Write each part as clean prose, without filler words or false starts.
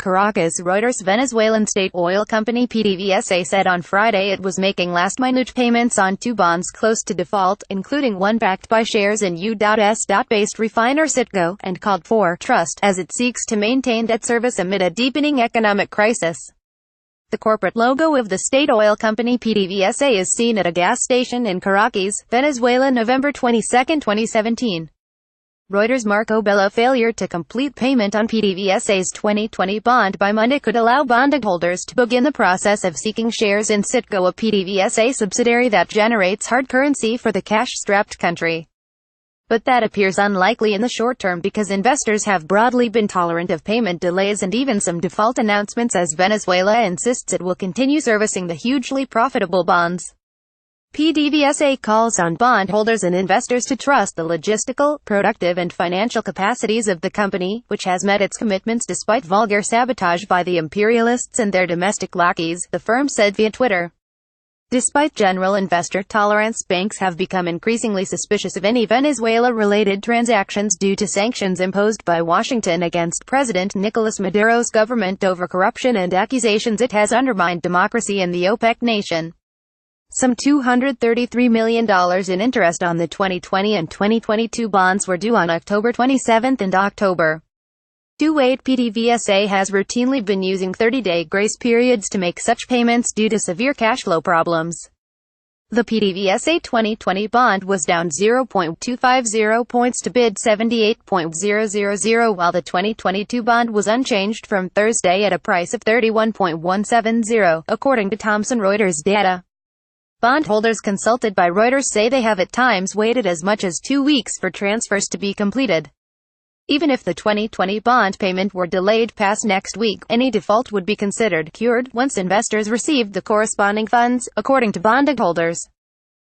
CARACAS Reuters Venezuelan state oil company PDVSA said on Friday it was making last-minute payments on 2 bonds close to default, including one backed by shares in U.S.based refiner Citgo, and called for trust as it seeks to maintain debt service amid a deepening economic crisis. The corporate logo of the state oil company PDVSA is seen at a gas station in Caracas, Venezuela November 22, 2017. REUTERSMarco BelloFailure to complete payment on PDVSA's 2020 bond by Monday could allow bondholders to begin the process of seeking shares in Citgo, a PDVSA subsidiary that generates hard currency for the cash-strapped country. But that appears unlikely in the short term because investors have broadly been tolerant of payment delays and even some default announcements, as Venezuela insists it will continue servicing the hugely profitable bonds. PDVSA calls on bondholders and investors to trust the logistical, productive and financial capacities of the company, which has met its commitments despite vulgar sabotage by the imperialists and their domestic lackeys, the firm said via Twitter. Despite general investor tolerance, banks have become increasingly suspicious of any Venezuela-related transactions due to sanctions imposed by Washington against President Nicolás Maduro's government over corruption and accusations it has undermined democracy in the OPEC nation. Some $233 million in interest on the 2020 and 2022 bonds were due on October 27 and October 28. PDVSA has routinely been using 30-day grace periods to make such payments due to severe cash flow problems. The PDVSA 2020 bond was down 0.250 points to bid 78.000, while the 2022 bond was unchanged from Thursday at a price of 31.170, according to Thomson Reuters data. Bondholders consulted by Reuters say they have at times waited as much as 2 weeks for transfers to be completed. Even if the 2020 bond payment were delayed past next week, any default would be considered cured once investors received the corresponding funds, according to bondholders.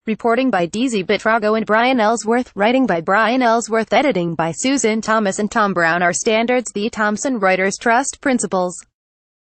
Reporting by DZ Bitrago and Brian Ellsworth, writing by Brian Ellsworth, editing by Susan Thomas and Tom Brown. Our standards: the Thomson Reuters Trust Principles.